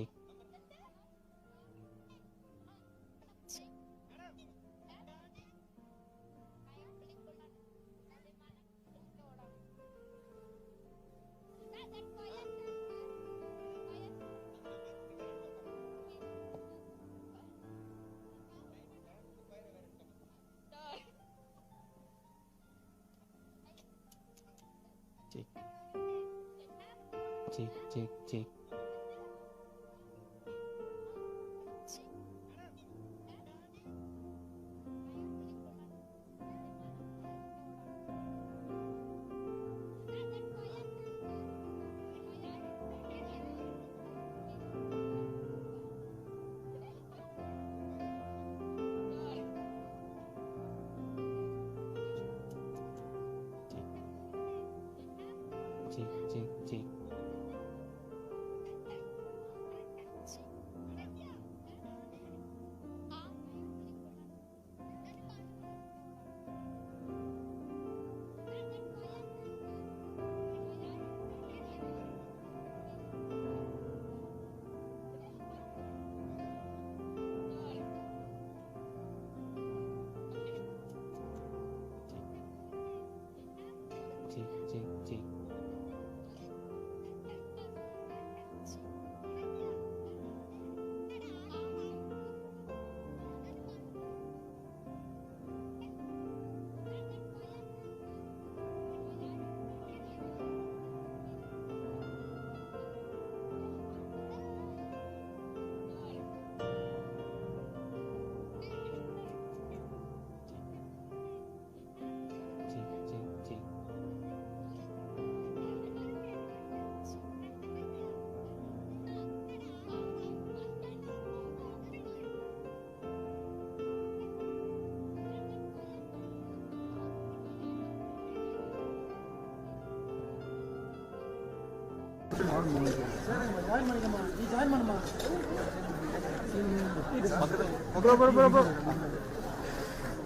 Cek.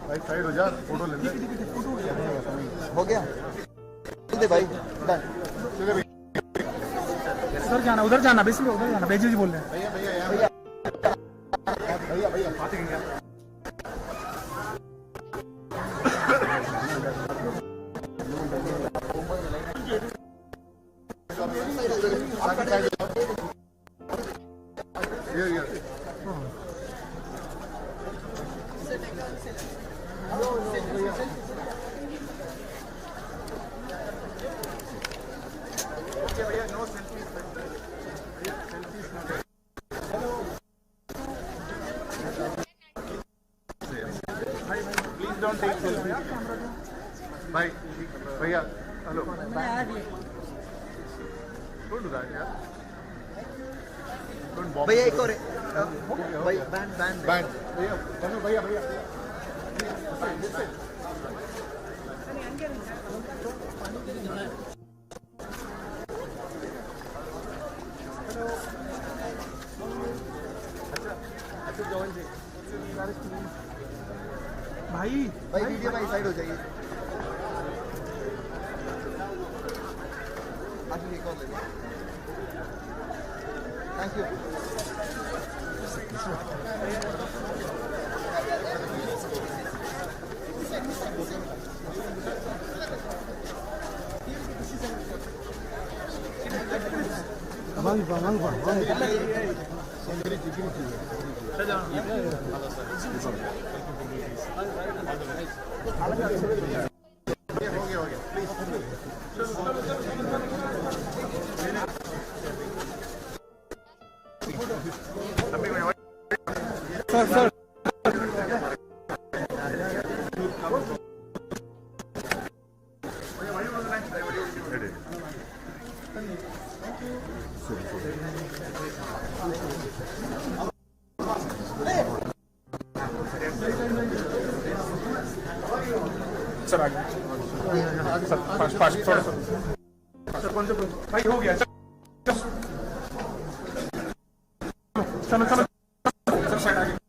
भाई side हो जा, फोटो ले ले। हो गया दे भाई, उधर जाना बेसिकली उधर जाना। बेजी जी बोल रहे हैं। भैया भैया भैया भैया भैया बातें क्या भाई भैया हेलो भैया एक और भाई बैंड भैया भैया भैया भाई वीडियो भाई साइड हो जाइए। Thank you. सर आगे सर फास्ट फास्ट थोड़ा सर कौन से भाई हो गया चलो चलो सर साइड आगे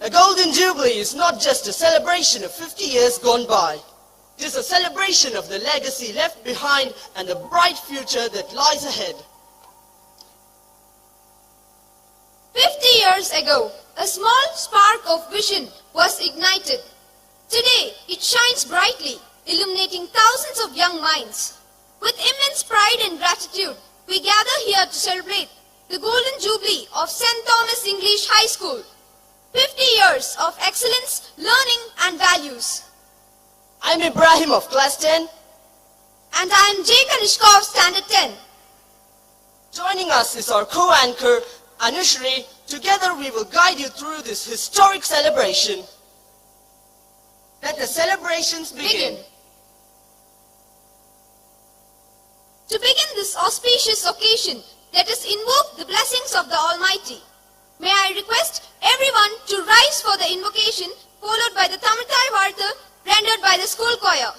A Golden Jubilee is not just a celebration of 50 years gone by. It is a celebration of the legacy left behind and the bright future that lies ahead. 50 years ago, a small spark of vision was ignited. Today, it shines brightly, illuminating thousands of young minds. With immense pride and gratitude, we gather here to celebrate the Golden Jubilee of St. Thomas English High School. 50 years of excellence, learning and values. I'm Ibrahim of class 10. And I am J. Kanishka of standard 10. Joining us is our co-anchor, Anushri. Together we will guide you through this historic celebration. Let the celebrations begin. To begin this auspicious occasion, let us invoke the blessings of the Almighty. May I request everyone to rise for the invocation, followed by the Tamil Vartha rendered by the school choir.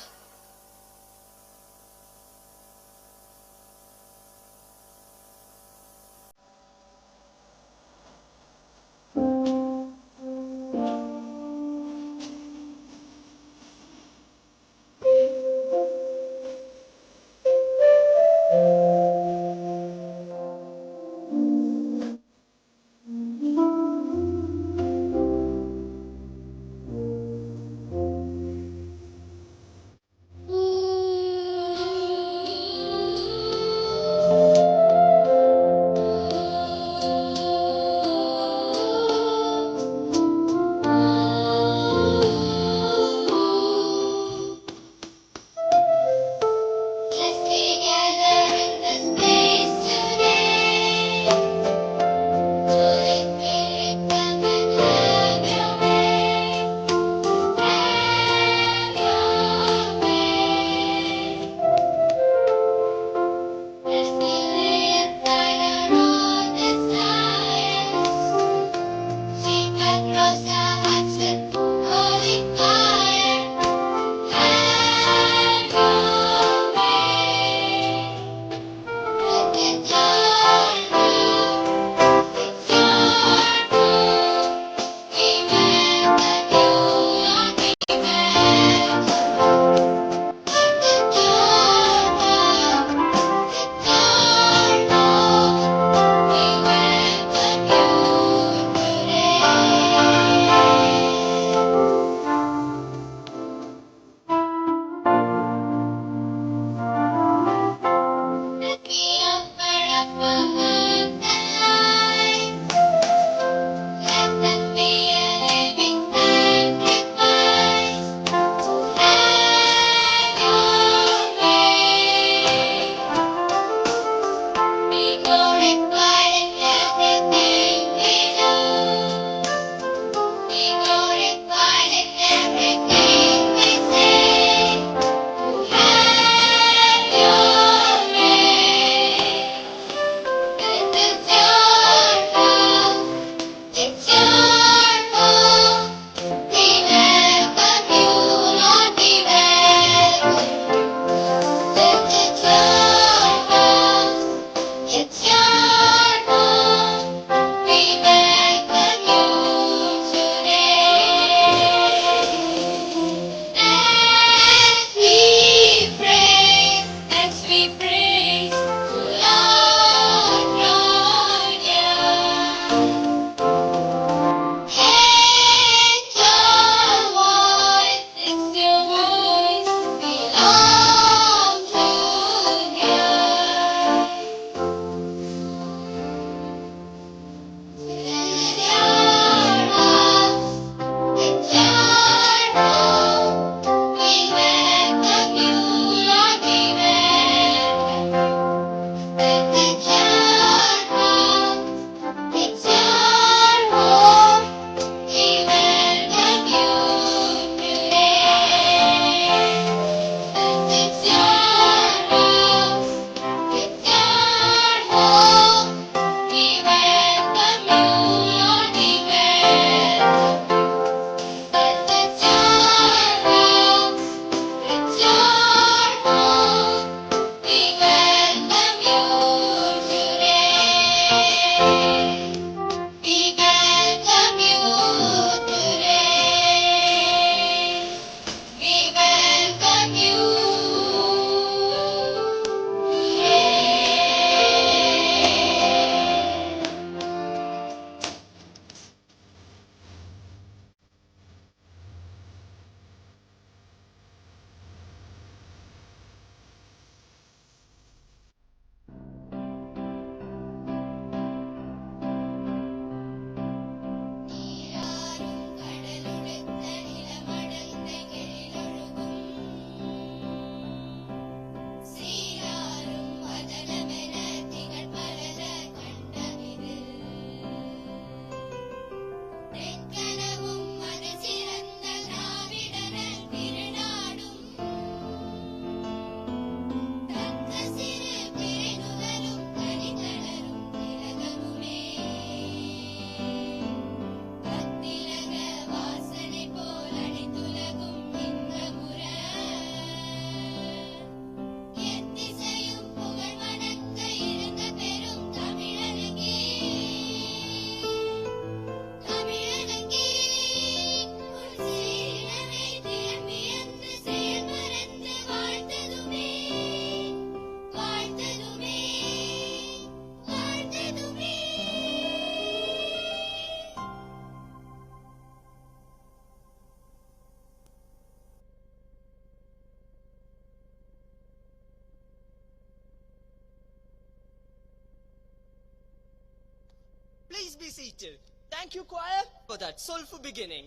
seated. Thank you, choir, for that soulful beginning.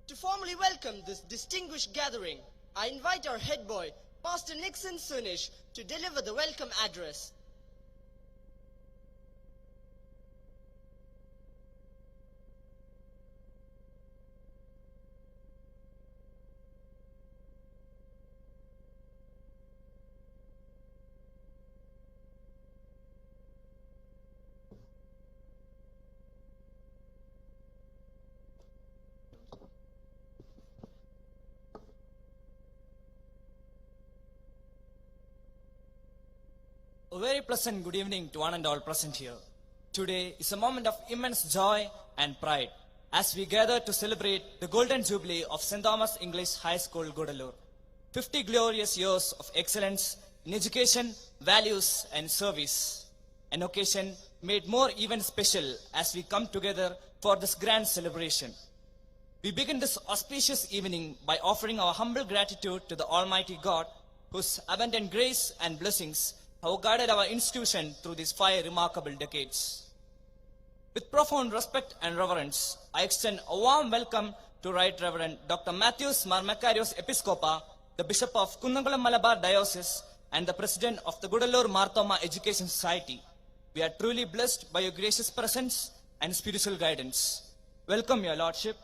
To formally welcome this distinguished gathering, I invite our head boy, Pastor Nixon Sunish, to deliver the welcome address. A very pleasant good evening to one and all present here. Today is a moment of immense joy and pride as we gather to celebrate the Golden Jubilee of St. Thomas English High School, Gudalur. 50 glorious years of excellence in education, values and service. An occasion made more even special as we come together for this grand celebration. We begin this auspicious evening by offering our humble gratitude to the Almighty God, whose abundant grace and blessings have guided our institution through these 5 remarkable decades. With profound respect and reverence, I extend a warm welcome to Right Reverend Dr. Matthews Marmakarios Episcopa, the Bishop of Kundangulam Malabar Diocese and the President of the Gudalur Marthoma Education Society. We are truly blessed by your gracious presence and spiritual guidance. Welcome, Your Lordship.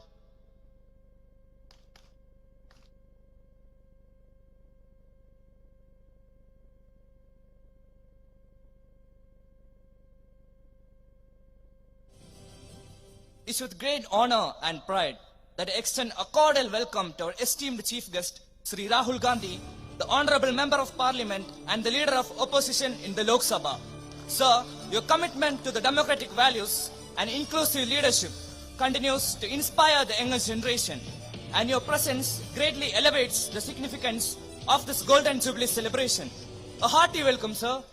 It's with great honor and pride that I extend a cordial welcome to our esteemed chief guest, Sri Rahul Gandhi, the Honorable Member of Parliament and the Leader of Opposition in the Lok Sabha. Sir, your commitment to the democratic values and inclusive leadership continues to inspire the younger generation, and your presence greatly elevates the significance of this Golden Jubilee celebration. A hearty welcome, sir.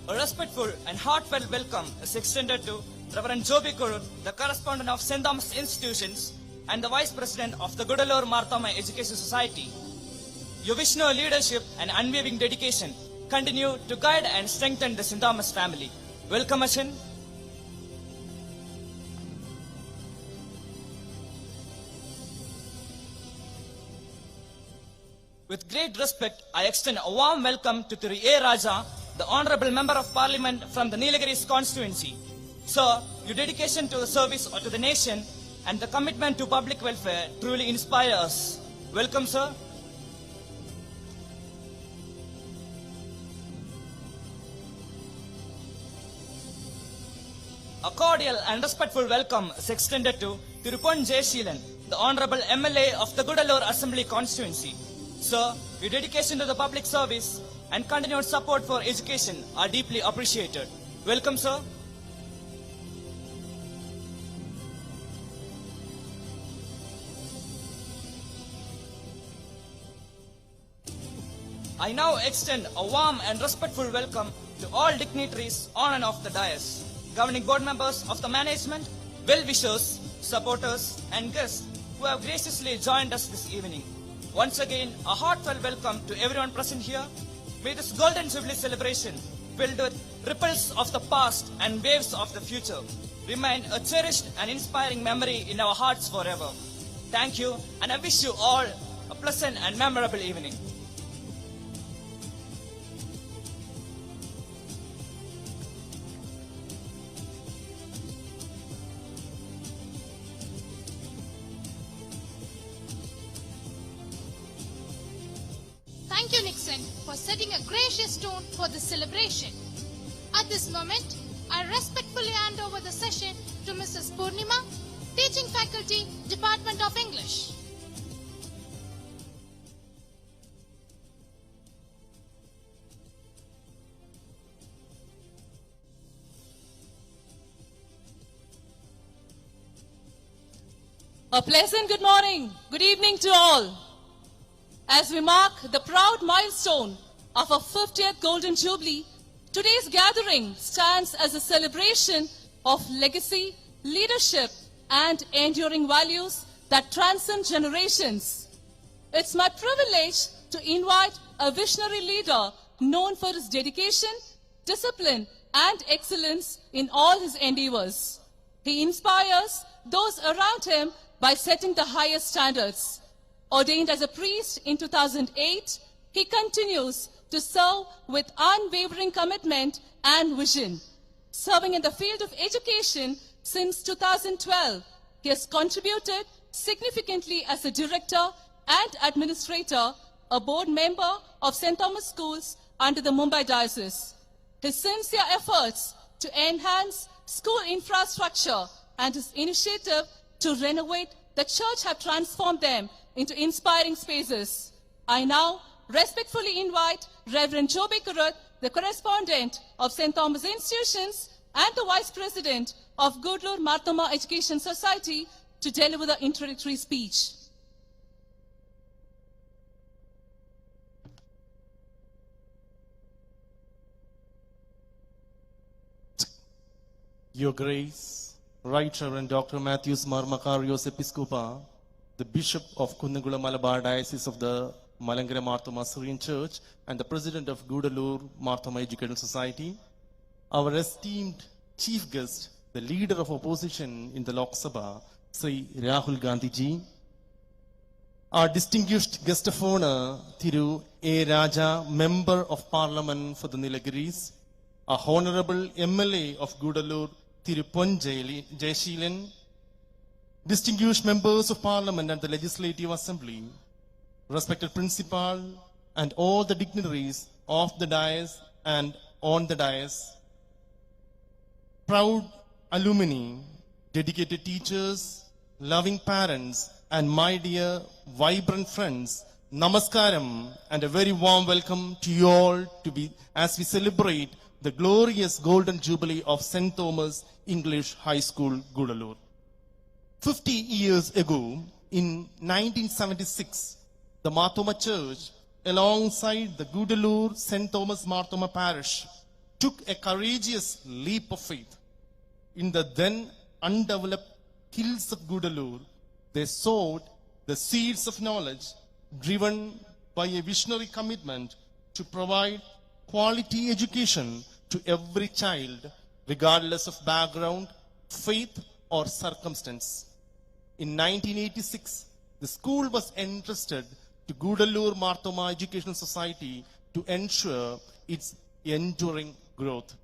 A respectful and heartfelt welcome is extended to Reverend Joby Kurut, the correspondent of St. Thomas Institutions and the Vice President of the Gudalur Marthoma Education Society. Your visionary leadership and unwavering dedication continue to guide and strengthen the St. Thomas family. Welcome, Ashin. With great respect, I extend a warm welcome to Thiru A. Raja, the Honorable Member of Parliament from the Nilgiris constituency. Sir, your dedication to the service to the nation and the commitment to public welfare truly inspire us. Welcome, sir. A cordial and respectful welcome is extended to Tirupon J. Sheelan, the Honorable MLA of the Gudalur Assembly constituency. Sir, your dedication to the public service and continued support for education are deeply appreciated. Welcome, sir. I now extend a warm and respectful welcome to all dignitaries on and off the dais, governing board members of the management, well-wishers, supporters and guests who have graciously joined us this evening. Once again, a heartfelt welcome to everyone present here. May this Golden Jubilee celebration, filled with ripples of the past and waves of the future, remain a cherished and inspiring memory in our hearts forever. Thank you, and I wish you all a pleasant and memorable evening. Thank you, Nixon, for setting a gracious tone for this celebration. At this moment, I respectfully hand over the session to Mrs. Purnima, Teaching Faculty, Department of English. A pleasant good morning, good evening to all. As we mark the proud milestone of our 50th Golden Jubilee, today's gathering stands as a celebration of legacy, leadership, and enduring values that transcend generations. It's my privilege to invite a visionary leader known for his dedication, discipline, and excellence in all his endeavors. He inspires those around him by setting the highest standards. Ordained as a priest in 2008, he continues to serve with unwavering commitment and vision. Serving in the field of education since 2012, he has contributed significantly as a director and administrator, a board member of St. Thomas Schools under the Mumbai Diocese. His sincere efforts to enhance school infrastructure and his initiative to renovate the church have transformed them into inspiring spaces. I now respectfully invite Reverend Joby Kurat, the correspondent of St. Thomas Institutions and the Vice President of Gudalur Marthoma Education Society, to deliver the introductory speech. Your Grace, Right Reverend Dr. Matthews Mar Makarios Episcopa, the Bishop of Kunnagula Malabar Diocese of the Malangara Marthoma Syrian Church and the President of Gudalur Marthoma Educational Society, our esteemed Chief Guest, the Leader of Opposition in the Lok Sabha, Sri Rahul Gandhi ji, our distinguished guest of honor, Thiru A. Raja, Member of Parliament for the Nilagiris, our Honorable MLA of Gudalur, Thiru Pon Jayashilan, distinguished members of Parliament and the Legislative Assembly, respected Principal and all the dignitaries of the dais and on the dais, proud alumni, dedicated teachers, loving parents, and my dear vibrant friends, Namaskaram and a very warm welcome to you all as we celebrate the glorious Golden Jubilee of St. Thomas English High School, Gudalur. 50 years ago, in 1976, the Marthoma Church, alongside the Gudalur St. Thomas Marthoma Parish, took a courageous leap of faith. In the then undeveloped hills of Gudalur, they sowed the seeds of knowledge, driven by a visionary commitment to provide quality education to every child, regardless of background, faith, or circumstance. In 1986, the school was entrusted to Gudalur Marthoma Educational Society to ensure its enduring growth.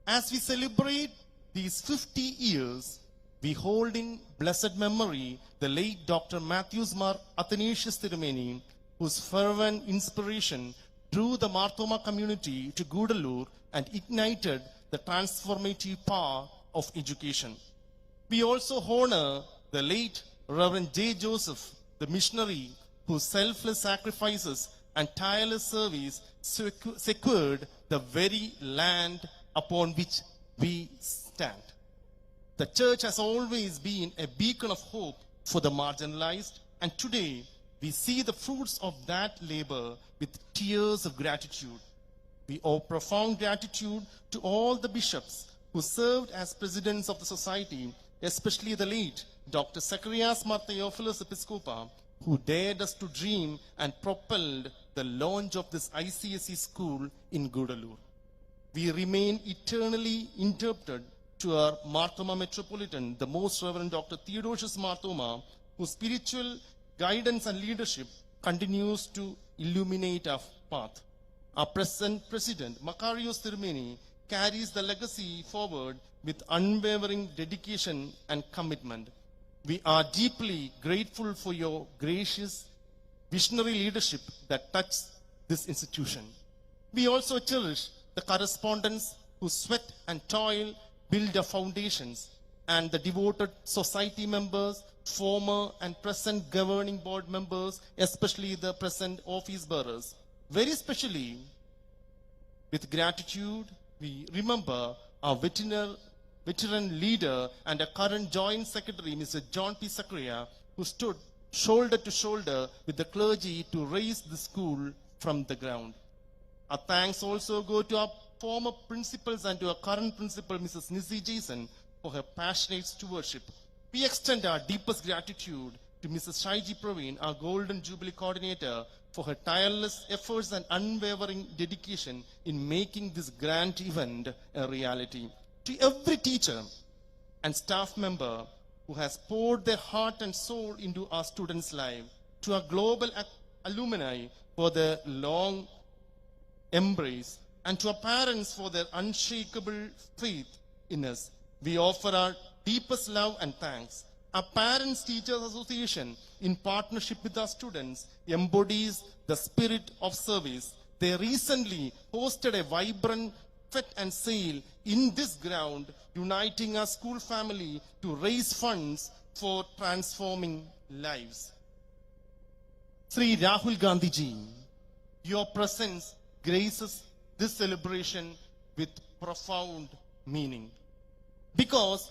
As we celebrate these 50 years, we hold in blessed memory the late Dr. Matthews Mar Athanasius Thirumeni, whose fervent inspiration drew the Marthoma community to Gudalur and ignited the transformative power of education. We also honor the late Reverend J. Joseph, the missionary whose selfless sacrifices and tireless service secured the very land upon which we stand. The church has always been a beacon of hope for the marginalized, and today we see the fruits of that labor with tears of gratitude. We owe profound gratitude to all the bishops who served as presidents of the society, especially the late Dr. Zacharias Mar Theophilus Episcopa, who dared us to dream and propelled the launch of this ICSE school in Gudalur. We remain eternally indebted to our Marthoma Metropolitan, the Most Reverend Dr. Theodosius Marthoma, whose spiritual guidance and leadership continues to illuminate our path. Our present President, Makarios Thirumeni, carries the legacy forward with unwavering dedication and commitment. We are deeply grateful for your gracious, visionary leadership that touched this institution. We also cherish the correspondents who sweat and toil build our foundations, and the devoted society members, former and present governing board members, especially the present office bearers. Very specially, with gratitude, we remember our veteran leader and a current joint secretary, Mr. John P. Zachariah, who stood shoulder to shoulder with the clergy to raise the school from the ground. Our thanks also go to our former principals and to our current principal, Mrs. Nizzi Jason, for her passionate stewardship. We extend our deepest gratitude to Mrs. Shaiji Praveen, our Golden Jubilee Coordinator, for her tireless efforts and unwavering dedication in making this grand event a reality. To every teacher and staff member who has poured their heart and soul into our students' lives, to our global alumni for their long embrace, and to our parents for their unshakable faith in us, we offer our deepest love and thanks. Our Parents Teachers Association, in partnership with our students, embodies the spirit of service. They recently hosted a vibrant fete and sale in this ground, uniting our school family to raise funds for transforming lives. Sri Rahul Gandhi ji, your presence graces this celebration with profound meaning. Because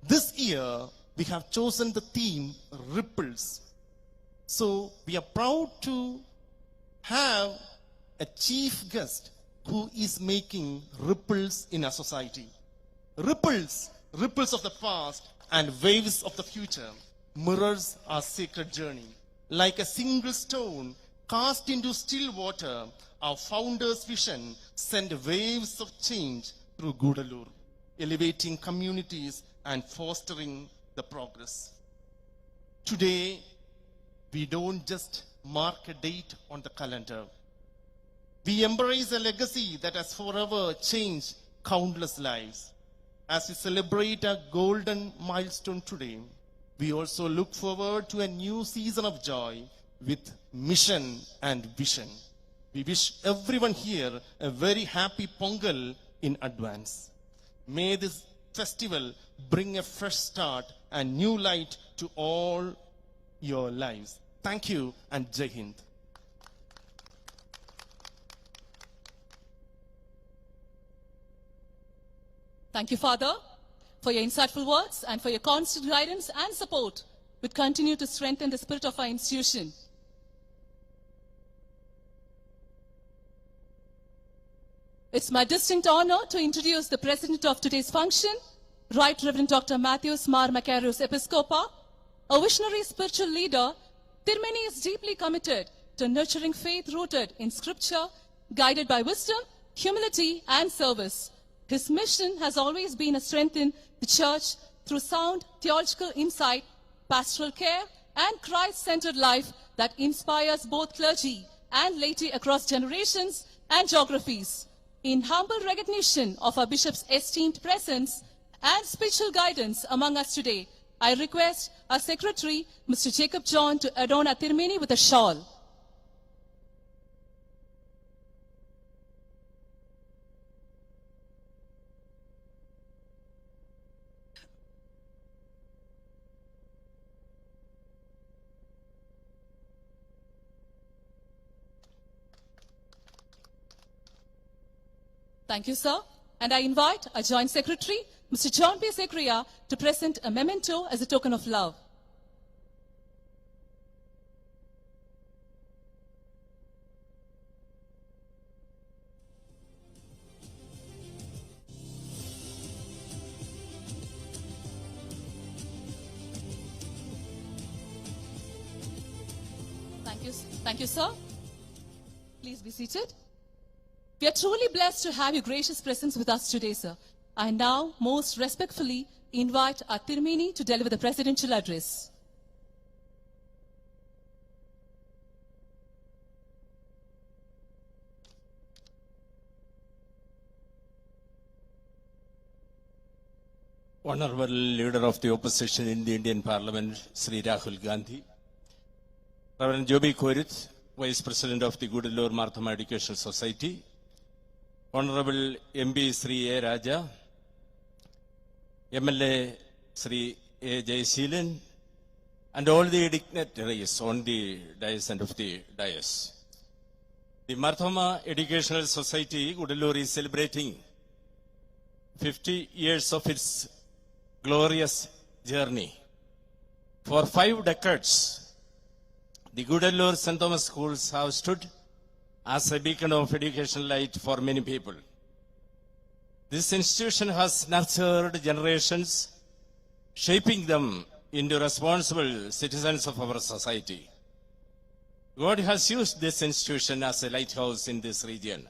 this year we have chosen the theme Ripples. So we are proud to have a chief guest who is making ripples in our society. Ripples, ripples of the past and waves of the future, mirrors our sacred journey. Like a single stone cast into still water, our founder's vision sent waves of change through Gudalur, elevating communities and fostering the progress. Today, we don't just mark a date on the calendar. We embrace a legacy that has forever changed countless lives. As we celebrate a golden milestone today, we also look forward to a new season of joy with mission and vision. We wish everyone here a very happy Pongal in advance. May this festival bring a fresh start and new light to all your lives. Thank you and Jai Hind. Thank you, Father, for your insightful words and for your constant guidance and support, which continue to strengthen the spirit of our institution. It's my distinct honor to introduce the president of today's function, Right Reverend Dr. Matthews Mar Macarius Episcopa. A visionary spiritual leader, Tirumeni is deeply committed to nurturing faith rooted in scripture, guided by wisdom, humility, and service. His mission has always been to strengthen the church through sound theological insight, pastoral care, and Christ-centered life that inspires both clergy and laity across generations and geographies. In humble recognition of our bishop's esteemed presence and spiritual guidance among us today, I request our secretary, Mr. Jacob John, to adorn our Tirumeni with a shawl. Thank you, sir. And I invite our Joint Secretary, Mr. John P. Secria, to present a memento as a token of love. Thank you, sir. Please be seated. We are truly blessed to have your gracious presence with us today, sir. I now most respectfully invite our Tirumeni to deliver the presidential address. Honorable Leader of the Opposition in the Indian Parliament, Sri Rahul Gandhi, Reverend Joby Koirith, Vice President of the Gudalur Marthama Educational Society, Honorable MP Sri A. Raja, MLA Sri A. Jayasheelan, and all the dignitaries on the dais and of the dais. The Marthama Educational Society, Gudalur, is celebrating 50 years of its glorious journey. For 5 decades, the Gudalur St. Thomas schools have stood as a beacon of educational light for many people. This institution has nurtured generations, shaping them into responsible citizens of our society. God has used this institution as a lighthouse in this region,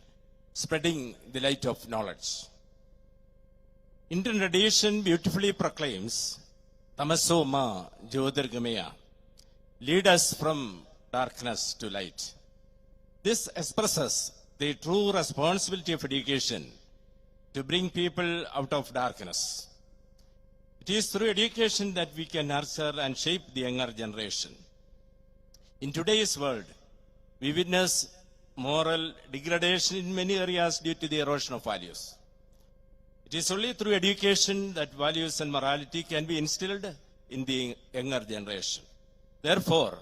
spreading the light of knowledge. Indian tradition beautifully proclaims, Tamaso ma Jyotirgamaya, lead us from darkness to light. This expresses the true responsibility of education to bring people out of darkness. It is through education that we can nurture and shape the younger generation. In today's world, we witness moral degradation in many areas due to the erosion of values. It is only through education that values and morality can be instilled in the younger generation. Therefore,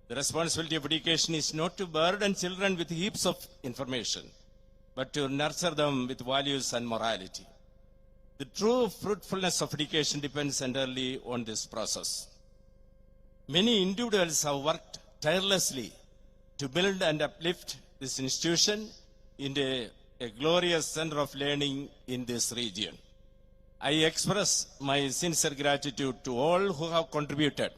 the responsibility of education is not to burden children with heaps of information, but to nurture them with values and morality. The true fruitfulness of education depends entirely on this process. Many individuals have worked tirelessly to build and uplift this institution into a glorious center of learning in this region. I express my sincere gratitude to all who have contributed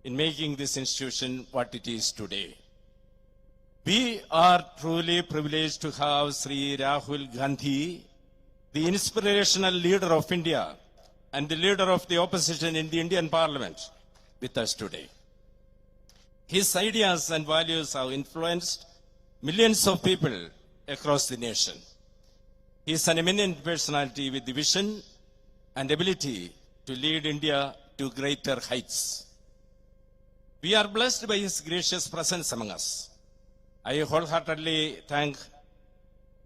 in making this institution what it is today. We are truly privileged to have Sri Rahul Gandhi, the inspirational leader of India and the leader of the opposition in the Indian Parliament, with us today. His ideas and values have influenced millions of people across the nation. He is an eminent personality with the vision and ability to lead India to greater heights. We are blessed by his gracious presence among us. I wholeheartedly thank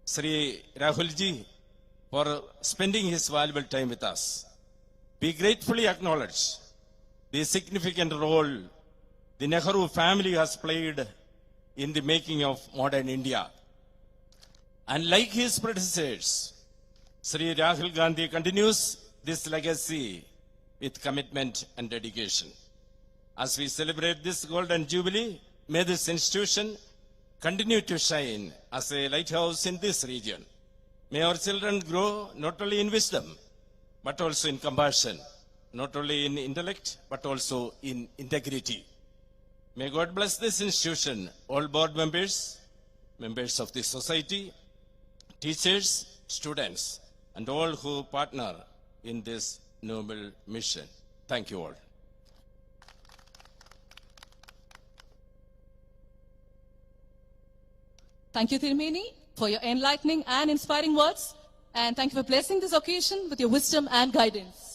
Sri Rahulji for spending his valuable time with us. We gratefully acknowledge the significant role the Nehru family has played in the making of modern India. And like his predecessors, Sri Rahul Gandhi continues this legacy with commitment and dedication. As we celebrate this Golden Jubilee, may this institution continue to shine as a lighthouse in this region. May our children grow not only in wisdom, but also in compassion, not only in intellect, but also in integrity. May God bless this institution, all board members, members of the society, teachers, students, and all who partner in this noble mission. Thank you all. Thank you, Tirumeni, for your enlightening and inspiring words. And thank you for blessing this occasion with your wisdom and guidance.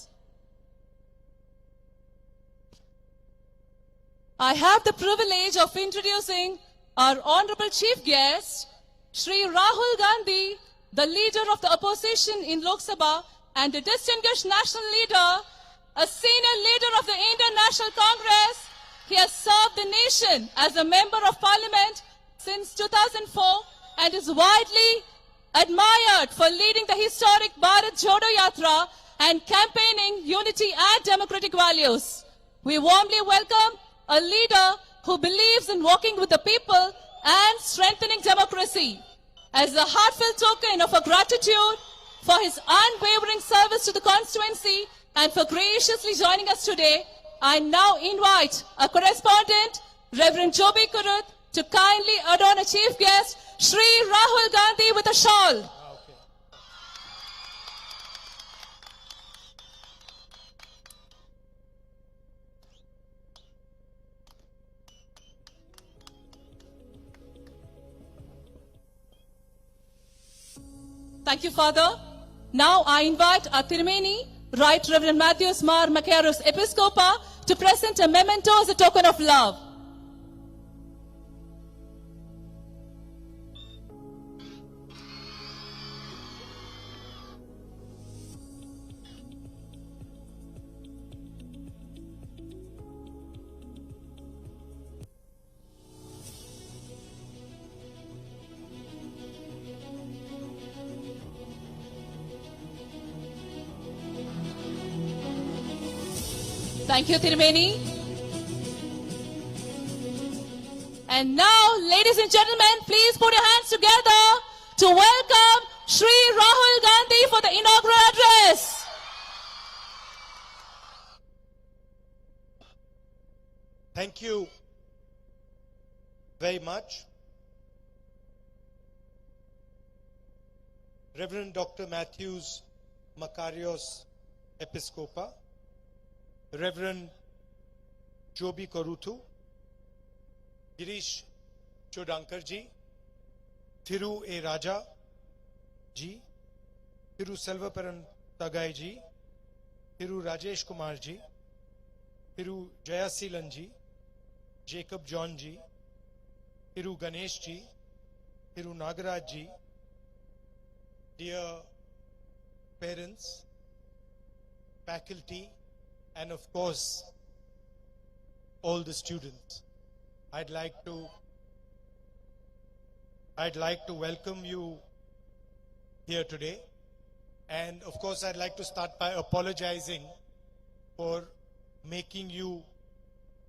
I have the privilege of introducing our Honorable Chief Guest, Sri Rahul Gandhi, the leader of the opposition in Lok Sabha and a distinguished national leader, a senior leader of the Indian National Congress. He has served the nation as a member of parliament since 2004 and is widely admired for leading the historic Bharat Jodo Yatra and campaigning unity and democratic values. We warmly welcome a leader who believes in working with the people and strengthening democracy. As a heartfelt token of our gratitude for his unwavering service to the constituency and for graciously joining us today, I now invite our correspondent, Reverend Joby Kurut, to kindly adorn a chief guest, Sri Rahul Gandhi, with a shawl. Thank you, Father. Now I invite our Tirumeni, Right Reverend Matthews Mar Macaros Episcopa, to present a memento as a token of love. Thank you, Tirumeni. And now, ladies and gentlemen, please put your hands together to welcome Sri Rahul Gandhi for the inaugural address. Thank you very much. Reverend Dr. Matthews Makarios Episcopa, Reverend Joby Koruthu, Girish Chodankarji, Thiru A. Raja ji, Thiru Selvaparan Tagai ji, Thiru Rajesh Kumar ji, Thiru Jayasilan ji, Jacob John ji, Thiru Ganesh ji, Thiru Nagaraj ji, dear parents, faculty, and of course, all the students. I'd like to welcome you here today. And of course, I'd like to start by apologizing for making you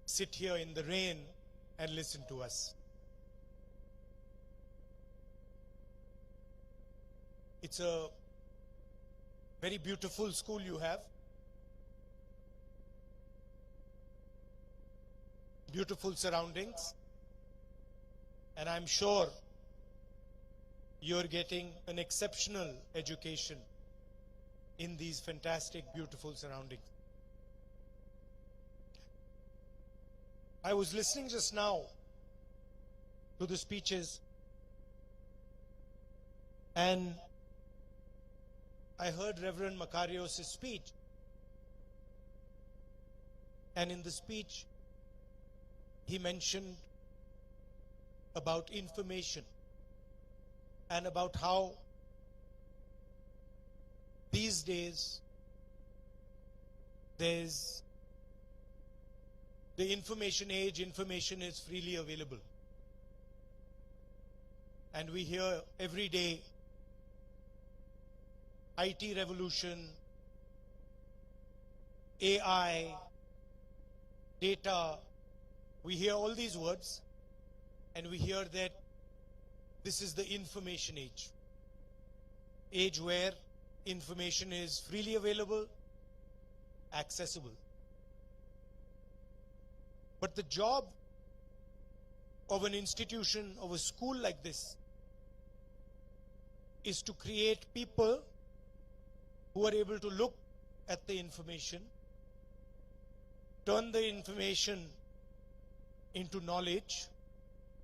sit here in the rain and listen to us. It's a very beautiful school you have. Beautiful surroundings. And I'm sure you're getting an exceptional education in these fantastic, beautiful surroundings. I was listening just now to the speeches, and I heard Reverend Makarios' speech. And in the speech, he mentioned about information and about how these days there's the information age, information is freely available. And we hear every day IT revolution, AI, data. We hear all these words, and we hear that this is the information age where information is freely available, accessible. But the job of an institution, of a school like this, is to create people who are able to look at the information, turn the information into knowledge,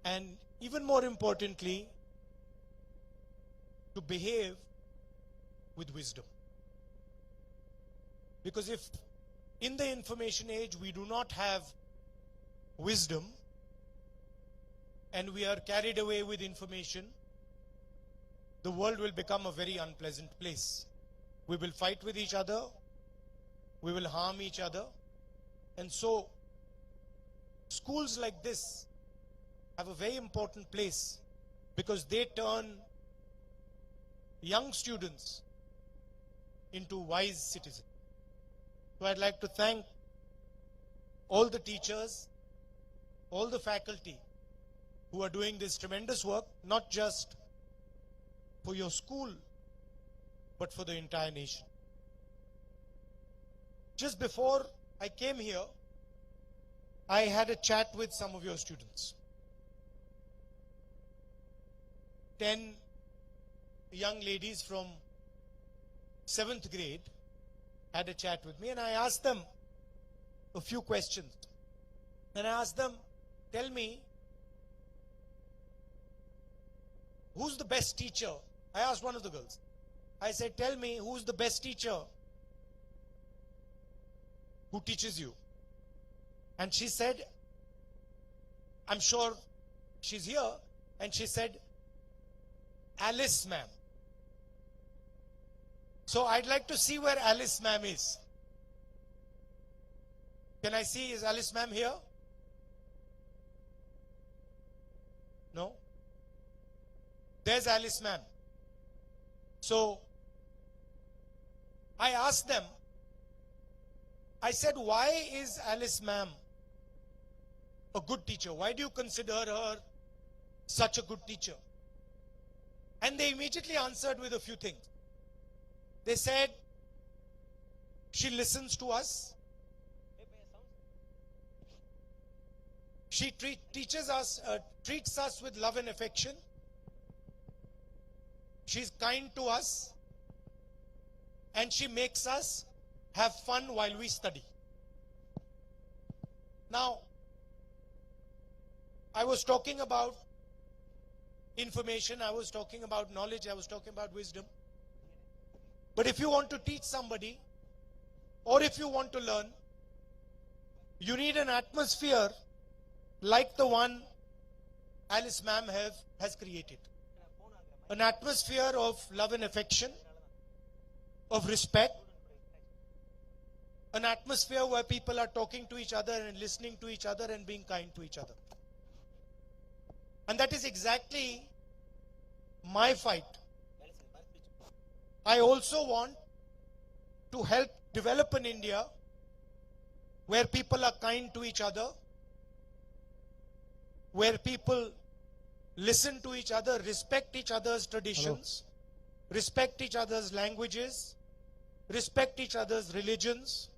and even more importantly, to behave with wisdom. Because if in the information age we do not have wisdom and we are carried away with information, the world will become a very unpleasant place. We will fight with each other, we will harm each other, and so schools like this have a very important place because they turn young students into wise citizens. So I'd like to thank all the teachers, all the faculty who are doing this tremendous work, not just for your school, but for the entire nation. Just before I came here, I had a chat with some of your students. 10 young ladies from 7th grade had a chat with me, and I asked them a few questions. And I asked them, tell me, who's the best teacher? I asked one of the girls. I said, tell me, who's the best teacher who teaches you? And she said, I'm sure she's here, and she said, Alice ma'am. So I'd like to see where Alice ma'am is. Can I see, is Alice ma'am here? No? There's Alice ma'am. So I asked them, I said, why is Alice ma'am a good teacher? Why do you consider her such a good teacher? And they immediately answered with a few things. They said, she listens to us. She treats us with love and affection. She's kind to us, and she makes us have fun while we study. Now, I was talking about information, I was talking about knowledge, I was talking about wisdom. But if you want to teach somebody, or if you want to learn, you need an atmosphere like the one Alice ma'am has created. An atmosphere of love and affection, of respect, an atmosphere where people are talking to each other and listening to each other and being kind to each other. And that is exactly my fight. I also want to help develop an India where people are kind to each other, where people listen to each other, respect each other's traditions, respect each other's languages, respect each other's religions,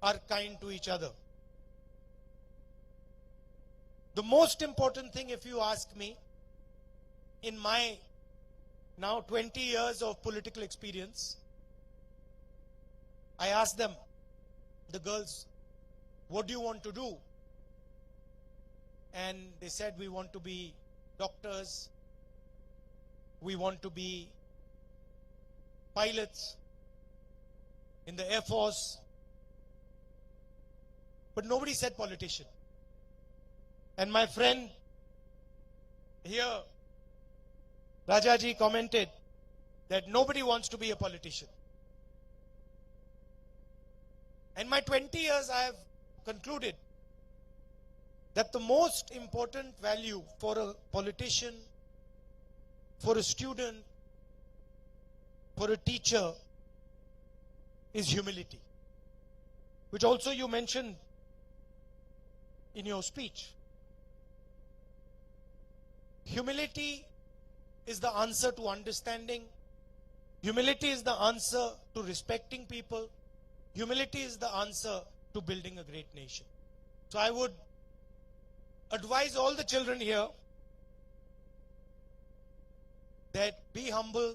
are kind to each other. The most important thing, if you ask me, in my now 20 years of political experience, I asked them, the girls, what do you want to do? And they said, we want to be doctors, we want to be pilots in the Air Force, but nobody said politician. And my friend here, Rajaji, commented that nobody wants to be a politician. In my 20 years, I have concluded that the most important value for a politician, for a student, for a teacher is humility, which also you mentioned in your speech. Humility is the answer to understanding. Humility is the answer to respecting people. Humility is the answer to building a great nation. So I would advise all the children here that be humble,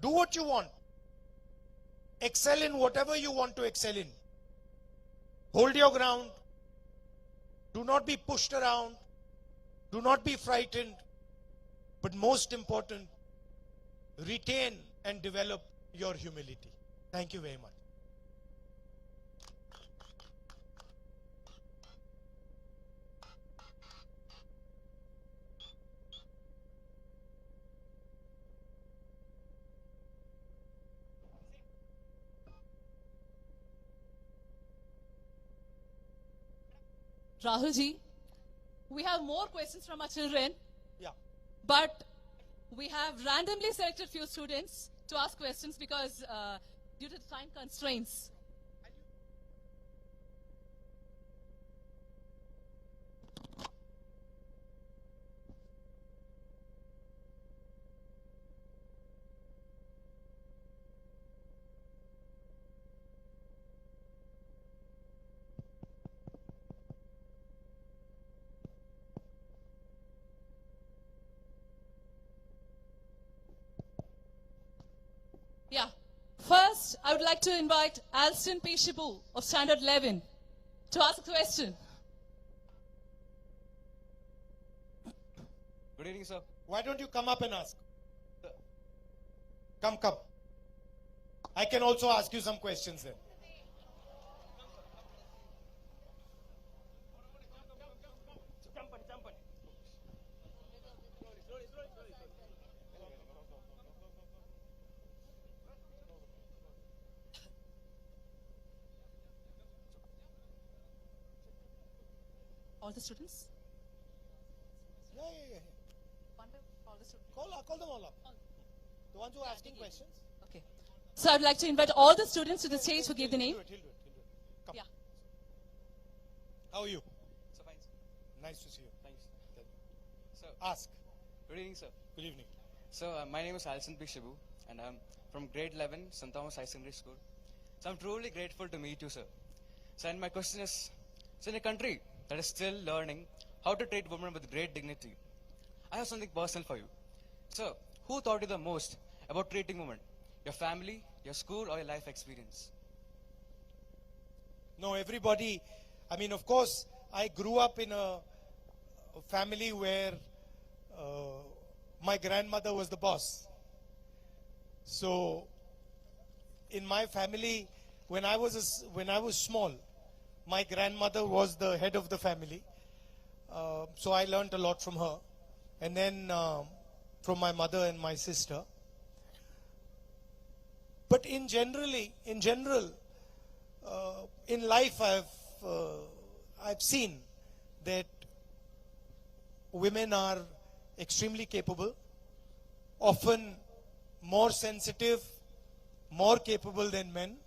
do what you want, excel in whatever you want to excel in, hold your ground, do not be pushed around, do not be frightened, but most important, retain and develop your humility. Thank you very much. Rahul ji, we have more questions from our children. Yeah. But we have randomly selected few students to ask questions because due to time constraints. Yeah. First, I would like to invite Alston P. Shibu of Standard 11 to ask a question. Good evening, sir. Why don't you come up and ask? Come. I can also ask you some questions then. All the students? Yeah. All the students. Call them all up. The ones who are asking questions. Okay. So I'd like to invite all the students to the stage who gave the name. He'll do it. Come. Yeah. How are you? Sir, fine, sir. Nice to see you. Thanks. Sir, Ask. good evening, sir. Good evening. So, my name is Alston P. Shibu, and I'm from grade 11, St. Thomas High Secondary School. So, I'm truly grateful to meet you, sir. So, and my question is, so in a country that is still learning how to treat women with great dignity. I have something personal for you. Sir, who taught you the most about treating women? Your family, your school, or your life experience? No, everybody. I mean, of course, I grew up in a family where my grandmother was the boss. So, in my family, when I was small, my grandmother was the head of the family. So I learned a lot from her, and then from my mother and my sister. But in general, in life, I've seen that women are extremely capable, often more sensitive, more capable than men,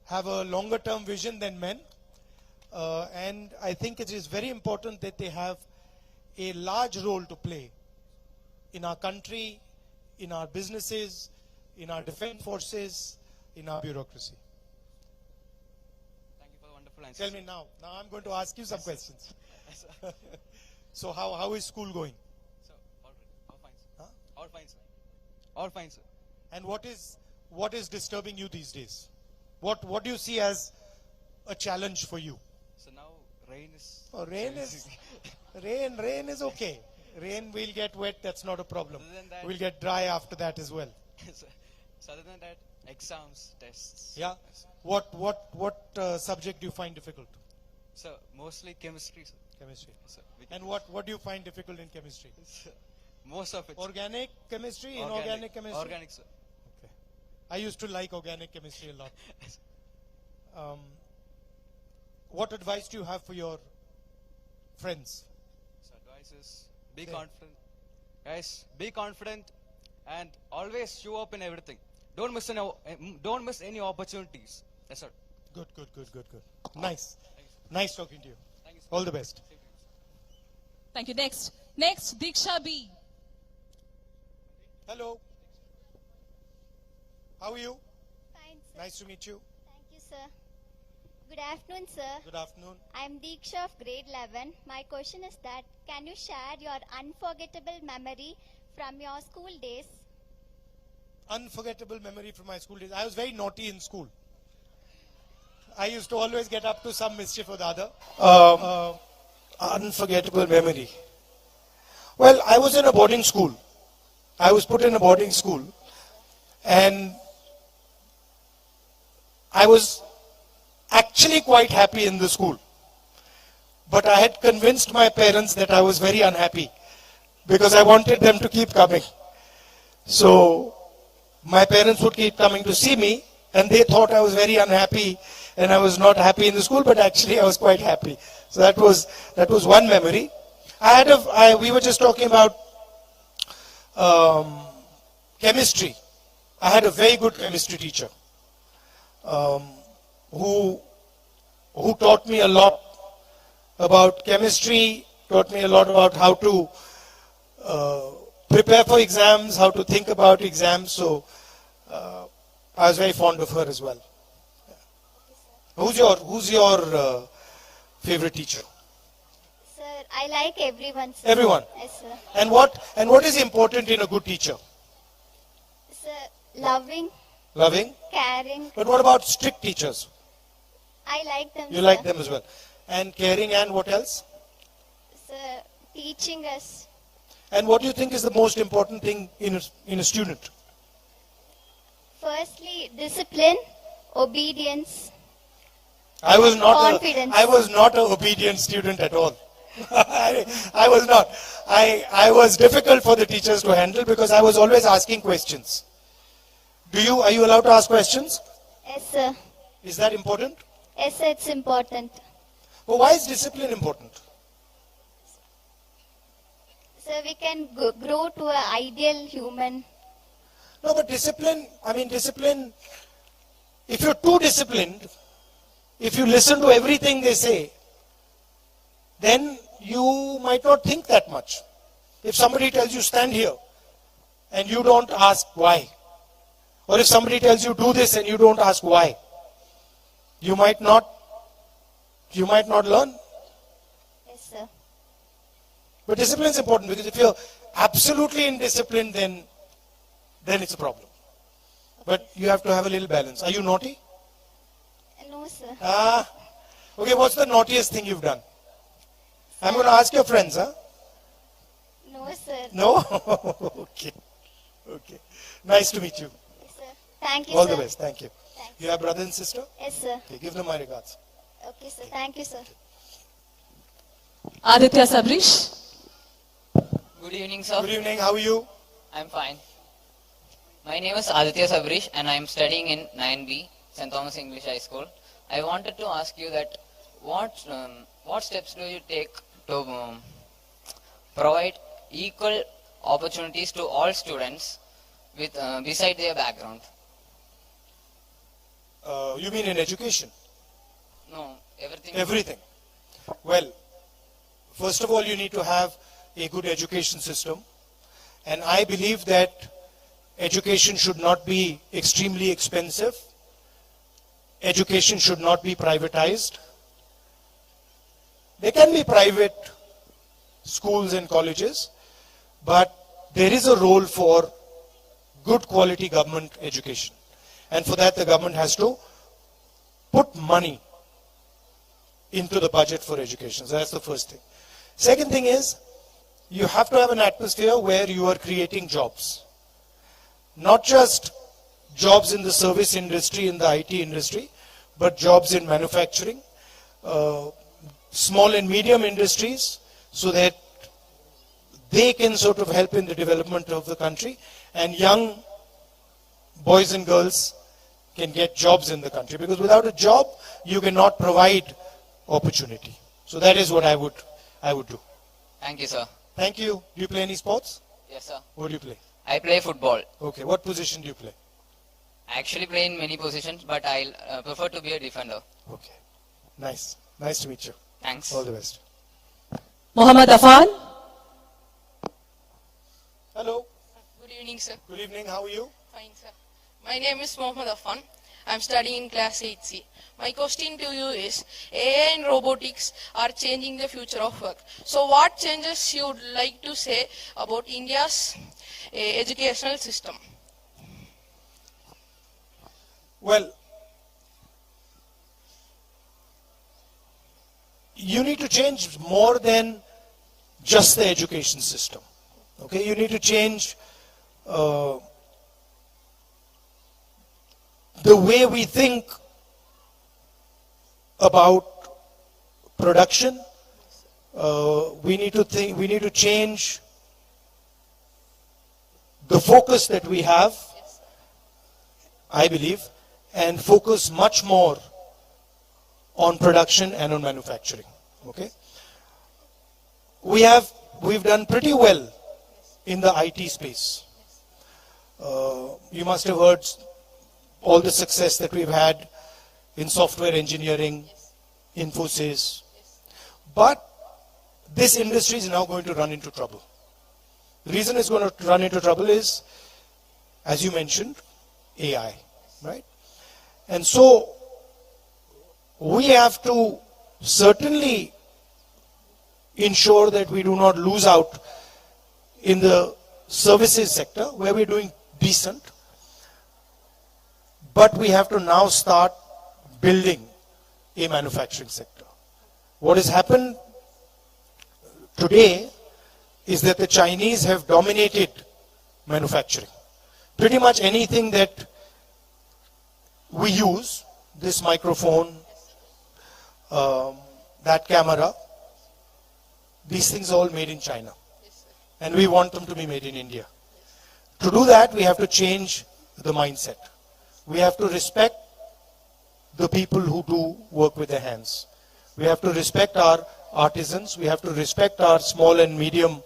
have a longer term vision than men, and I think it is very important that they have a large role to play in our country, in our businesses, in our defense forces, in our bureaucracy. Thank you for the wonderful answer. Tell me now I'm going to ask you some questions. So how is school going? Sir, all fine, sir. Huh? All fine, sir. All fine, sir. And what is disturbing you these days? What do you see as a challenge for you? So now rain is... Oh, rain is okay. Rain will get wet, that's not a problem. We'll get dry after that as well. So other than that, exams, tests. Yeah. What subject do you find difficult? Sir, mostly chemistry, sir. Chemistry. Sir, And what do you find difficult in chemistry? Sir, most of it. Organic chemistry, inorganic chemistry? Organic, sir. Okay. I used to like organic chemistry a lot. What advice do you have for your friends? So advice is be confident. Guys, be confident and always show up in everything. Don't miss any opportunities. That's all. Good. Nice. Nice talking to you. Thank you, sir. All the best. Thank you. Next, Diksha B. Hello. How are you? Fine, sir. Nice to meet you. Thank you, sir. Good afternoon, sir. Good afternoon. I'm Deeksha of grade 11. My question is that, can you share your unforgettable memory from your school days? Unforgettable memory from my school days. I was very naughty in school. I used to always get up to some mischief or the other. Unforgettable memory. Well, I was in a boarding school. I was put in a boarding school. And I was actually quite happy in the school. But I had convinced my parents that I was very unhappy because I wanted them to keep coming. So my parents would keep coming to see me, and they thought I was very unhappy and I was not happy in the school, but actually I was quite happy. So that was one memory. We were just talking about chemistry. I had a very good chemistry teacher who taught me a lot about chemistry, taught me a lot about how to prepare for exams, how to think about exams. So I was very fond of her as well. Who's your favorite teacher? Sir, I like everyone, sir. Everyone. Yes, sir. And what is important in a good teacher? Sir, loving. Loving. Caring. But what about strict teachers? I like them. You sir. like them as well. And caring, and what else? Sir, teaching us. And what do you think is the most important thing in a student? Firstly, discipline, obedience. I was not an obedient student at all. I was not. I was difficult for the teachers to handle because I was always asking questions. Are you allowed to ask questions? Yes, sir. Is that important? Yes, sir, it's important. But why is discipline important? So we can grow to an ideal human. No, but discipline, if you're too disciplined, if you listen to everything they say, then you might not think that much. If somebody tells you stand here and you don't ask why, or if somebody tells you do this and you don't ask why, you might not learn. But discipline is important, because if you're absolutely indisciplined, then it's a problem. But you have to have a little balance. Are you naughty? No, sir. Okay, what's the naughtiest thing you've done? I'm going to ask your friends, huh? No, sir. No? Okay. Okay. Nice to meet you. Yes, sir. Thank you, All sir. the best. Thank you. Thanks. You have brother and sister? Yes, sir. Okay, give them my regards. Okay, sir. Thank you, sir. Aditya Sabrish. Good evening, sir. Good evening. How are you? I'm fine. My name is Aditya Sabrish and I am studying in 9B, St. Thomas English High School. I wanted to ask you that what steps do you take to provide equal opportunities to all students with beside their background? You mean in education? No, everything. Everything. Well, first of all, you need to have a good education system. And I believe that education should not be extremely expensive. Education should not be privatized. There can be private schools and colleges, but there is a role for good quality government education. And for that, the government has to put money into the budget for education. So that's the first thing. Second thing is, you have to have an atmosphere where you are creating jobs. Not just jobs in the service industry, in the IT industry, but jobs in manufacturing, small and medium industries, so that they can sort of help in the development of the country, and young boys and girls can get jobs in the country. Because without a job, you cannot provide opportunity. So that is what I would do. Thank you, sir. Thank you. Do you play any sports? Yes, sir. What do you play? I play football. Okay. What position do you play? I actually play in many positions, but I prefer to be a defender. Okay. Nice. Nice to meet you. Thanks. All the best. Muhammad Afan. Hello. Good evening, sir. Good evening. How are you? Fine, sir. My name is Muhammad Afan. I am studying in class 8C. My question to you is, AI and robotics are changing the future of work. So what changes you would like to say about India's educational system? Well, you need to change more than just the education system. Okay, you need to change the way we think about production. We need to change the focus that we have, I believe, and focus much more on production and on manufacturing. Okay, we've done pretty well in the IT space. You must have heard all the success that we've had in software engineering, Infosys. But this industry is now going to run into trouble. The reason it's going to run into trouble is, as you mentioned, AI, right? And so we have to certainly ensure that we do not lose out in the services sector, where we're doing decent. But we have to now start building a manufacturing sector. What has happened today is that the Chinese have dominated manufacturing. Pretty much anything that we use, this microphone, that camera, these things are all made in China. And we want them to be made in India. To do that, we have to change the mindset. We have to respect the people who do work with their hands. We have to respect our artisans. We have to respect our small and medium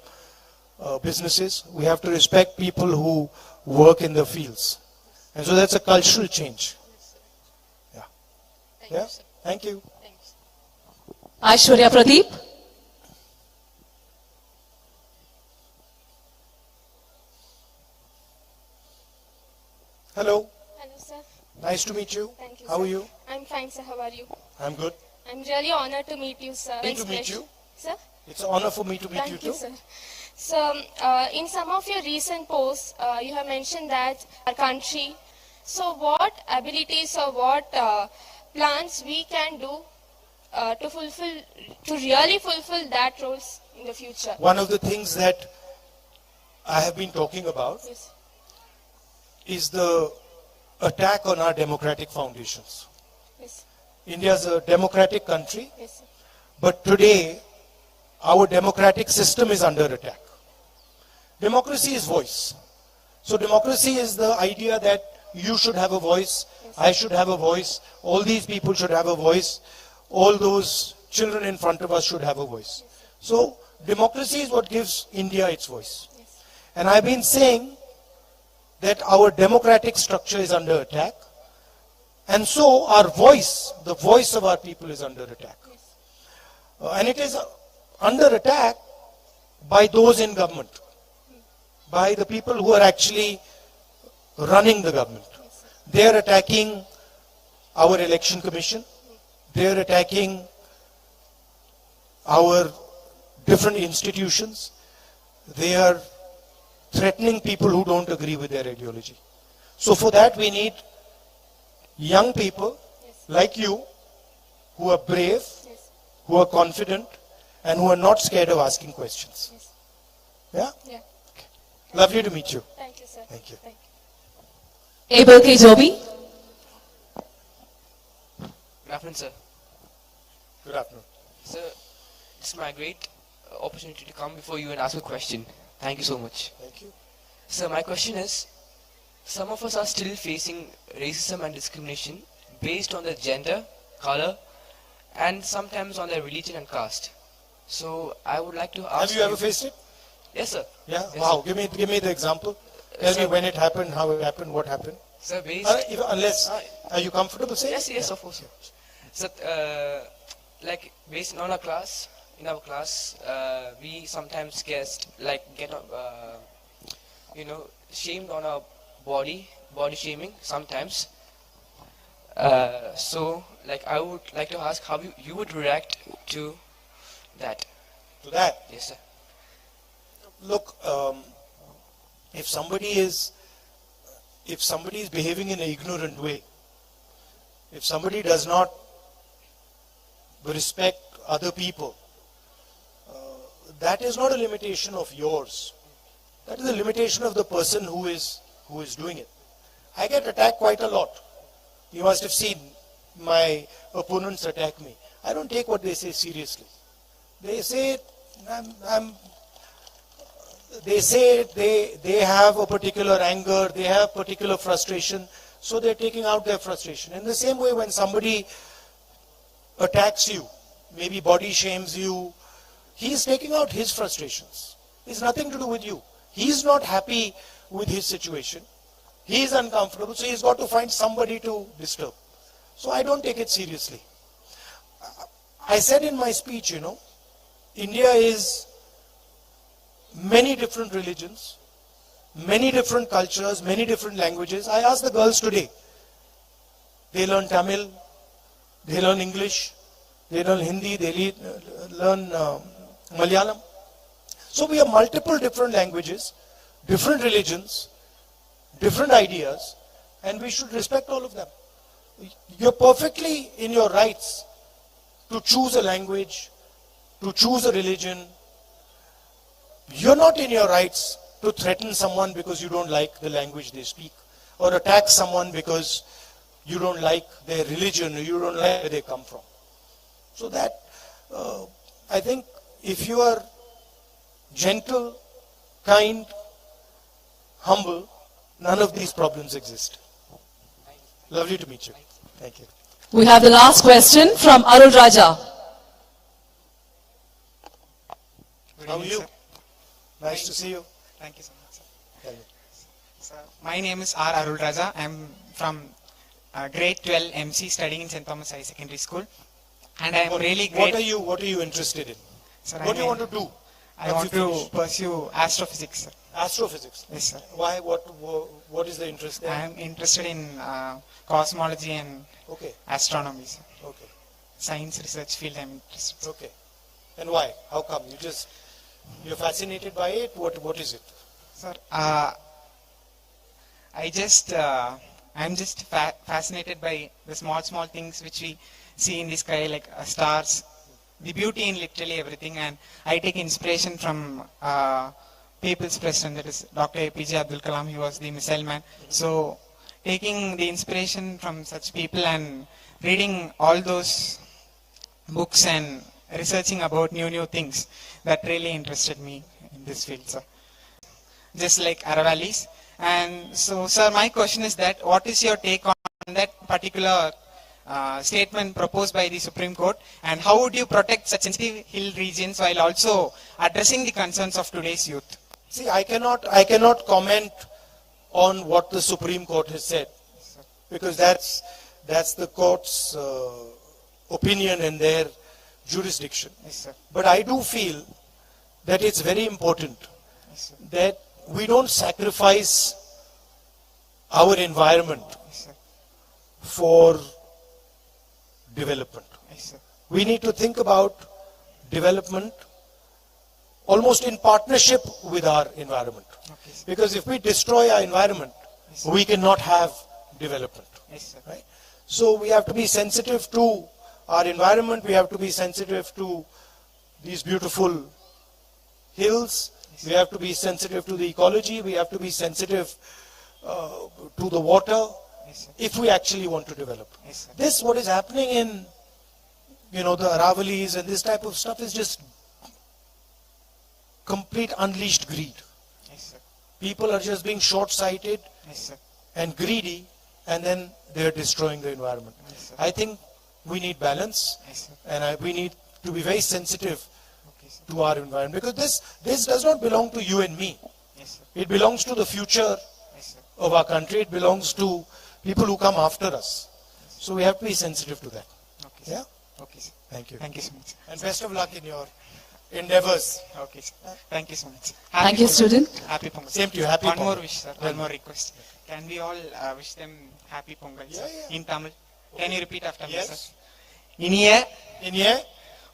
businesses. We have to respect people who work in the fields. And so that's a cultural change. Yeah. Yeah. Thank you. Aishwarya Pradeep. Hello. Hello, sir. Nice to meet you. Thank you, How sir. are you? I'm fine, sir. How are you? I'm good. I'm really honored to meet you, sir. Great to meet you. Sir? It's an honor for me to meet you Thank you, too. sir. So, in some of your recent posts, you have mentioned that our country. So, what abilities or what plans we can do to really fulfill that roles in the future? One of the things that I have been talking about is the attack on our democratic foundations. Yes. India is a democratic country, Yes. but today our democratic system is under attack. Democracy is voice. So democracy is the idea that you should have a voice, I should have a voice, all these people should have a voice, all those children in front of us should have a voice. So democracy is what gives India its voice. And I've been saying that our democratic structure is under attack, and so our voice, the voice of our people, is under attack. And it is under attack by those in government, by the people who are actually running the government. They are attacking our election commission, they are attacking our different institutions, they are threatening people who don't agree with their ideology. So for that we need young people like you, who are brave, who are confident, and who are not scared of asking questions. Yeah? Yeah. Okay. Lovely to meet you. Thank you, sir. Thank you. Abel K. Joby. Good afternoon, sir. Good afternoon. Sir, it's my great opportunity to come before you and ask a question. Thank you so much. Thank you. Sir, my question is, some of us are still facing racism and discrimination based on their gender, color, and sometimes on their religion and caste. So I would like to ask Have you ever faced it? Yes, sir. Yeah? Yes, Wow. sir. Give me the example. Tell me when it happened, how it happened, what happened. Sir, based... Unless, are you comfortable saying? Yes, yes, of course. So, like based on our class, in our class, we sometimes get shamed on our body shaming sometimes. So, like I would like to ask how you would react to that. To that? Yes, sir. Look, if somebody is behaving in an ignorant way, if somebody does not respect other people, that is not a limitation of yours. That is a limitation of the person who is doing it. I get attacked quite a lot. You must have seen my opponents attack me. I don't take what they say seriously. They say they have a particular anger, they have particular frustration, so they're taking out their frustration. In the same way, when somebody attacks you, maybe body shames you, he's taking out his frustrations. It's nothing to do with you. He's not happy with his situation. He's uncomfortable, so he's got to find somebody to disturb. So I don't take it seriously. I said in my speech, India is many different religions, many different cultures, many different languages. I asked the girls today. They learn Tamil, they learn English, they learn Hindi, they learn Malayalam. So we have multiple different languages, different religions, different ideas, and we should respect all of them. You're perfectly in your rights to choose a language, to choose a religion. You're not in your rights to threaten someone because you don't like the language they speak, or attack someone because you don't like their religion or you don't like where they come from. So that, I think if you are gentle, kind, humble, none of these problems exist. Lovely to meet you. Thank you. We have the last question from Arul Raja. How are you? Nice to see you. Thank you so much, sir. Tell me. Sir, my name is R. Arul Raja. I am from grade 12 MC studying in St. Thomas High Secondary School. And I am really great. What are you interested in? Sir, What do you want to do? I want to pursue astrophysics, sir. Astrophysics? Yes, sir. Why? What is the interest there? I am interested in cosmology and astronomy, sir. Okay. Science research field I am interested. Okay. And why? How come? You're fascinated by it? What is it? Sir, I'm just fascinated by the small things which we see in the sky, like stars, the beauty in literally everything. And I take inspiration from people's president, that is Dr. APJ Abdul Kalam. He was the missile man. So taking the inspiration from such people and reading all those books and researching about new things, that really interested me in this field, sir. Just like Aravallis. And so, sir, my question is that what is your take on that particular statement proposed by the Supreme Court, and how would you protect such sensitive hill regions while also addressing the concerns of today's youth? See, I cannot comment on what the Supreme Court has said, because that's the court's opinion and their jurisdiction. Yes, sir. But I do feel that it's very important that we don't sacrifice our environment for development. We need to think about development almost in partnership with our environment. Because if we destroy our environment, we cannot have development. Right? So we have to be sensitive to our environment, we have to be sensitive to these beautiful hills, we have to be sensitive to the ecology, we have to be sensitive to the water, if we actually want to develop. This, what is happening in, the Aravallis and this type of stuff, is just complete unleashed greed. People are just being short-sighted and greedy, and then they're destroying the environment. I think we need balance, and we need to be very sensitive to our environment, because this does not belong to you and me. It belongs to the future of our country. It belongs to people who come after us. So we have to be sensitive to that. Yeah? Okay, sir. Thank you. Thank you so much. And best of luck in your endeavors. Okay, sir. Thank you so much. Thank you, student. Happy Pongal. Same to you. Happy One Pongal. more wish, sir. One more request. Can we all wish them Happy Pongal, sir, in Tamil? Can you repeat after me, sir? இனிய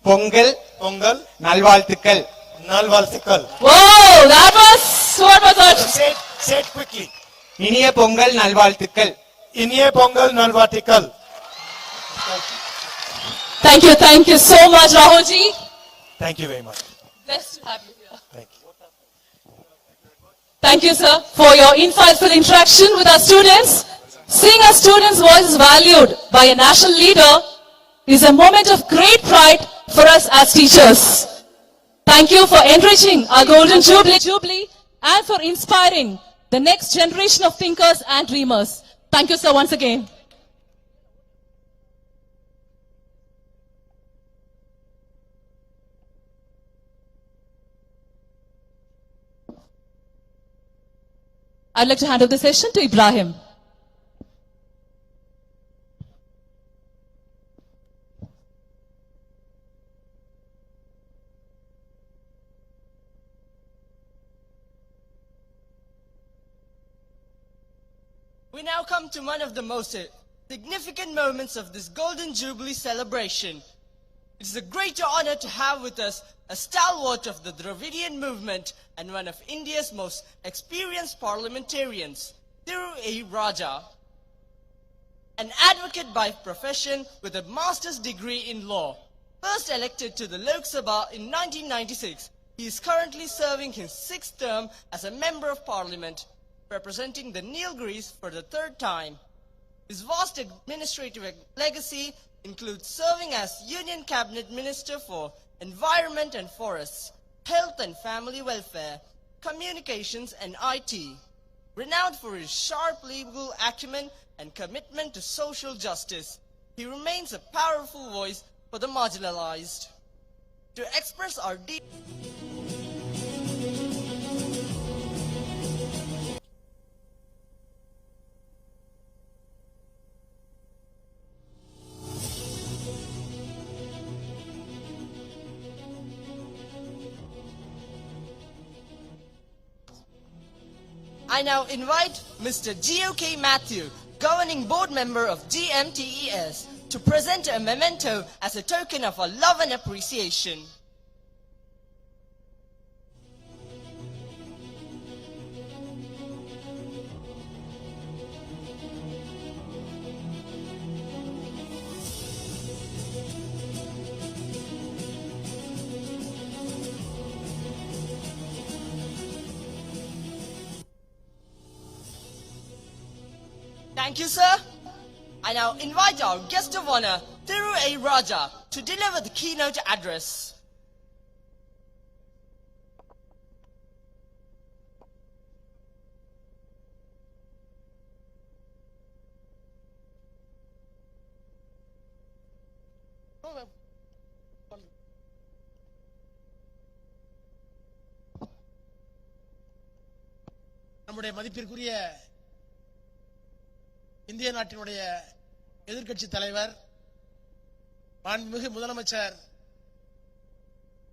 பொங்கல் நல்வாழ்த்துக்கள். Whoa, that was what was that? Say it quickly. இனிய பொங்கல் நல்வாழ்த்துக்கள். இனிய பொங்கல் நல்வாழ்த்துக்கள். Thank you so much, Rahulji. Thank you very much. Blessed to have you here. Thank you. Thank you, sir, for your insightful interaction with our students. Seeing our students' voices valued by a national leader is a moment of great pride for us as teachers. Thank you for enriching our Golden Jubilee and for inspiring the next generation of thinkers and dreamers. Thank you, sir, once again. I'd like to hand over the session to Ibrahim. We now come to one of the most significant moments of this Golden Jubilee celebration. It is a great honor to have with us a stalwart of the Dravidian movement and one of India's most experienced parliamentarians, Thiru A. Raja, an advocate by profession with a master's degree in law. First elected to the Lok Sabha in 1996, he is currently serving his 6th term as a member of parliament, representing the Nilgiris for the 3rd time. His vast administrative legacy includes serving as Union Cabinet Minister for Environment and Forests, Health and Family Welfare, Communications and IT. Renowned for his sharp legal acumen and commitment to social justice, he remains a powerful voice for the marginalized. To express our deep I now invite Mr. G.O.K. Matthew, Governing Board Member of GMTES, to present a memento as a token of our love and appreciation. Thank you, sir. I now invite our guest of honor, Thiru A. Raja, to deliver the keynote address. நம்முடைய மதிப்பிற்குரிய இந்திய நாட்டினுடைய எதிர்க்கட்சி தலைவர் மாண்புமிகு முதலமைச்சர்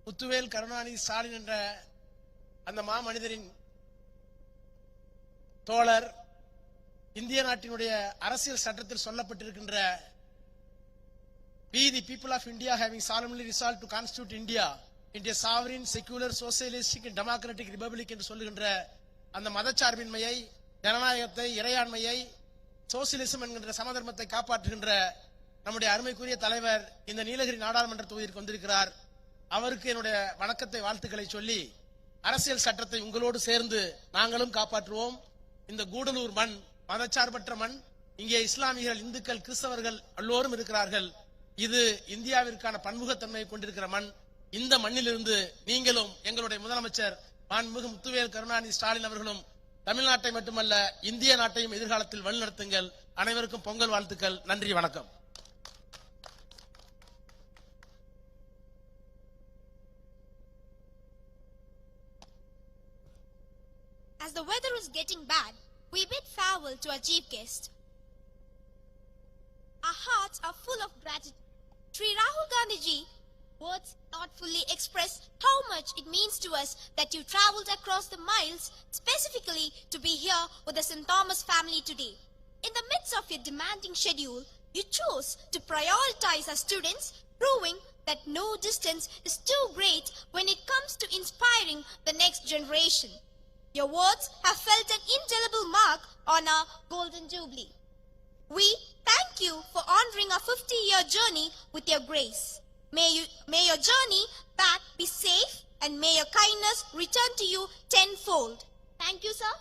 முத்துவேல் கருணாநிதி ஸ்டாலின் என்ற அந்த மாமனிதரின் தோழர் இந்திய நாட்டினுடைய அரசியல் சட்டத்தில் சொல்லப்பட்டிருக்கின்ற We the people of India having solemnly resolved to constitute India into a sovereign, secular, socialistic and democratic republic என்று சொல்லுகின்ற அந்த மதச்சார்பின்மையை, ஜனநாயகத்தை, இறையாண்மையை, சோசியலிசம் என்கின்ற சமதர்மத்தை காப்பாற்றுகின்ற நம்முடைய அருமைக்குரிய தலைவர் இந்த நீலகிரி நாடாளுமன்ற தொகுதிக்கு வந்திருக்கிறார். அவருக்கு என்னுடைய வணக்கத்தை, வாழ்த்துக்களை சொல்லி அரசியல் சட்டத்தை உங்களோடு சேர்ந்து நாங்களும் காப்பாற்றுவோம். இந்த கூடலூர் மண் மதச்சார்பற்ற மண். இங்கே இஸ்லாமியர்கள், இந்துக்கள், கிறிஸ்தவர்கள் எல்லோரும் இருக்கிறார்கள். இது இந்தியாவிற்கான பன்முகத்தன்மையை கொண்டிருக்கிற மண். இந்த மண்ணிலிருந்து நீங்களும் எங்களுடைய முதலமைச்சர் மாண்புமிகு முத்துவேல் கருணாநிதி ஸ்டாலின் அவர்களும் தமிழ்நாட்டை மட்டுமல்ல இந்திய நாட்டையும் எதிர்காலத்தில் வழிநடத்துங்கள். அனைவருக்கும் பொங்கல் வாழ்த்துக்கள். நன்றி, வணக்கம். As the weather is getting bad, we bid farewell to our chief guest. Our hearts are full of gratitude. Sri Rahul Gandhi ji, words not fully express how much it means to us that you travelled across the miles specifically to be here with the St. Thomas family today. In the midst of your demanding schedule, you chose to prioritize our students, proving that no distance is too great when it comes to inspiring the next generation. Your words have felt an indelible mark on our Golden Jubilee. We thank you for honoring our 50-year journey with your grace. May your journey back be safe and may your kindness return to you tenfold. Thank you, sir.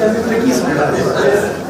Can you please